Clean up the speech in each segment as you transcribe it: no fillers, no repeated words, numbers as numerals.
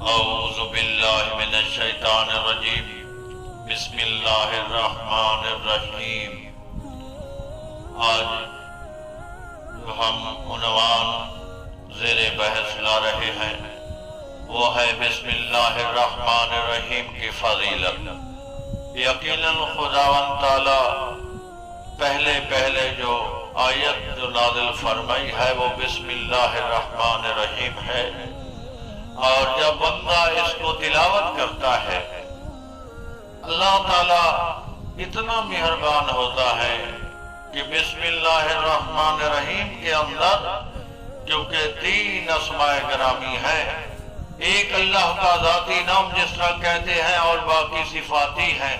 اعوذ باللہ من الشیطان الرجیم بسم اللہ الرحمن الرحیم۔ آج جو ہم عنوان زیر بحث لا رہے ہیں وہ ہے بسم اللہ الرحمن الرحیم کی فضیلت۔ یقیناً خداوند تعالی پہلے جو آیت جو نازل فرمائی ہے وہ بسم اللہ الرحمن الرحیم ہے، اور جب بندہ اس کو تلاوت کرتا ہے اللہ تعالی اتنا مہربان ہوتا ہے کہ بسم اللہ الرحمن الرحیم کے اندر کیونکہ 3 اسماء گرامی ہیں، ایک اللہ کا ذاتی نام جس طرح کہتے ہیں اور باقی صفاتی ہیں،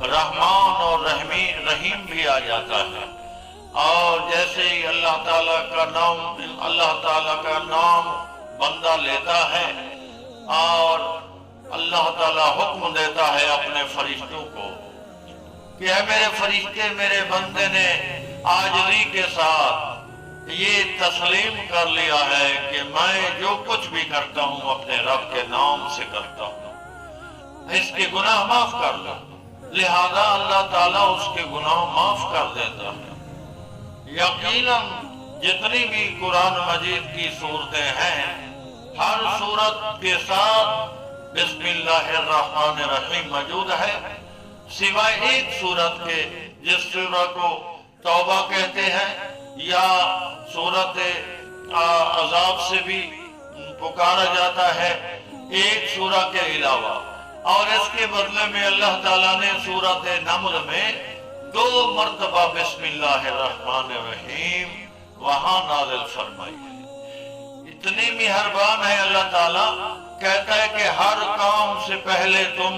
رحمان اور رحیم بھی آ جاتا ہے۔ اور جیسے ہی اللہ تعالیٰ کا نام بندہ لیتا ہے اور اللہ تعالیٰ حکم دیتا ہے اپنے فرشتوں کو کہ اے میرے فرشتے، میرے بندے نے عاجزی کے ساتھ یہ تسلیم کر لیا ہے کہ میں جو کچھ بھی کرتا ہوں اپنے رب کے نام سے کرتا ہوں، اس کے گناہ معاف کر لو، لہذا اللہ تعالیٰ اس کے گناہ معاف کر دیتا ہے۔ یقیناً جتنی بھی قرآن مجید کی صورتیں ہیں ہر صورت کے ساتھ بسم اللہ الرحمن الرحیم موجود ہے، سوائے ایک صورت کے جس سورت کو توبہ کہتے ہیں یا صورت عذاب سے بھی پکارا جاتا ہے ایک سورہ کے علاوہ، اور اس کے بدلے میں اللہ تعالیٰ نے سورت نمل میں 2 مرتبہ بسم اللہ الرحمن الرحیم وہاں نازل فرمائی ہے۔ اتنی مہربان ہے اللہ تعالیٰ، کہتا ہے کہ ہر کام سے پہلے تم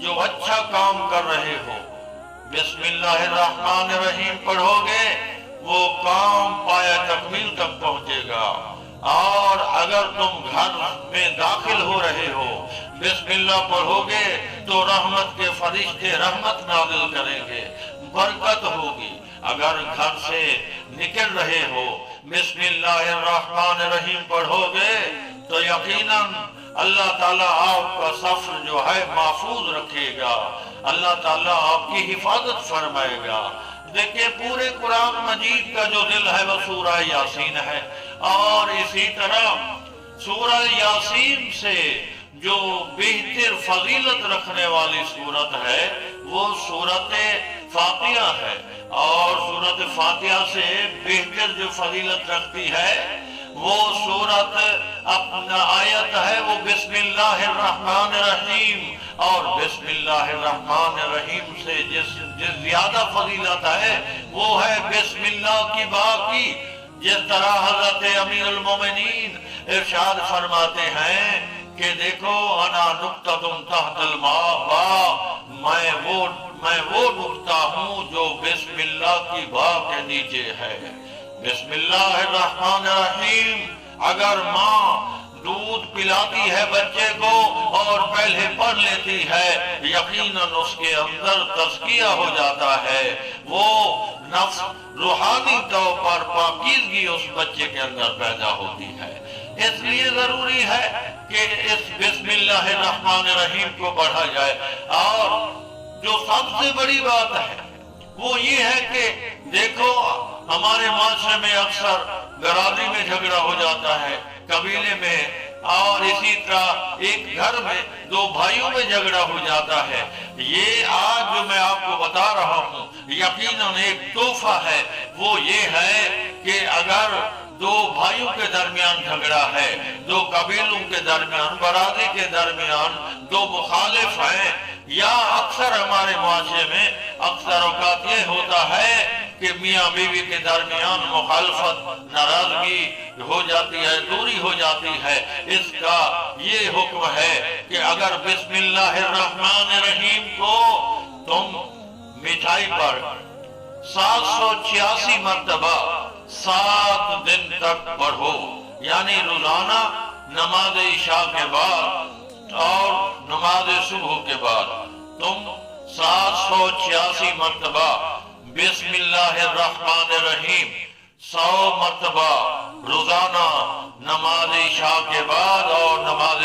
جو اچھا کام کر رہے ہو بسم اللہ الرحمن الرحیم پڑھو گے وہ کام پایا تکمیل تک پہنچے گا، اور اگر تم گھر میں داخل ہو رہے ہو بسم اللہ پڑھو گے تو رحمت کے فرشتے رحمت نازل کریں گے، برکت ہوگی۔ اگر گھر سے نکل رہے ہو بسم اللہ الرحمن الرحیم پڑھو گے تو یقیناً اللہ تعالیٰ آپ کا سفر جو ہے محفوظ رکھے گا، اللہ تعالیٰ آپ کی حفاظت فرمائے گا۔ دیکھیں پورے قرآن مجید کا جو دل ہے وہ سورہ یاسین ہے، اور اسی طرح سورہ یاسین سے جو بہتر فضیلت رکھنے والی صورت ہے وہ سورت فاتحہ ہے، اور سورت فاتحہ سے بہتر جو فضیلت رکھتی ہے وہ سورت اپنا آیت ہے وہ بسم اللہ الرحمن الرحیم، اور بسم اللہ الرحمن الرحیم سے جس زیادہ فضیلت ہے وہ ہے بسم اللہ کی باقی، جس طرح حضرت امیر المومنین ارشاد فرماتے ہیں کہ دیکھو انا نقطۃ تحت الماء، میں وہ نقطہ ہوں جو بسم اللہ کی با کے نیچے ہے۔ بسم اللہ الرحمن الرحیم اگر ماں دودھ پلاتی ہے بچے کو اور پہلے پڑھ لیتی ہے یقیناً اس کے اندر تزکیہ ہو جاتا ہے، وہ نفس روحانی طور پر پاکیزگی اس بچے کے اندر پیدا ہوتی ہے۔ اس لیے ضروری ہے کہ اس بسم اللہ الرحمن الرحیم کو پڑھا جائے، اور جو سب سے بڑی بات ہے وہ یہ ہے کہ دیکھو ہمارے معاشرے میں اکثر برادری میں جھگڑا ہو جاتا ہے، قبیلے میں، اور اسی طرح ایک گھر میں 2 بھائیوں میں جھگڑا ہو جاتا ہے۔ یہ آج جو میں آپ کو بتا رہا ہوں یقیناً ایک تحفہ ہے، وہ یہ ہے کہ اگر 2 بھائیوں کے درمیان جھگڑا ہے، 2 قبیلوں کے درمیان، برادری کے درمیان 2 مخالف ہیں، یا اکثر ہمارے معاشرے میں اکثر اوقات یہ ہوتا ہے کہ میاں بیوی کے درمیان مخالفت، ناراضگی ہو جاتی ہے، دوری ہو جاتی ہے، اس کا یہ حکم ہے کہ اگر بسم اللہ الرحمن الرحیم کو تم مٹھائی پر 786 مرتبہ 7 دن تک پڑھو، یعنی روزانہ نماز عشاء کے بعد اور نماز صبح کے بعد تم 786 مرتبہ بسم اللہ الرحمن الرحیم 100 مرتبہ روزانہ نماز عشاء کے بعد اور نماز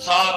7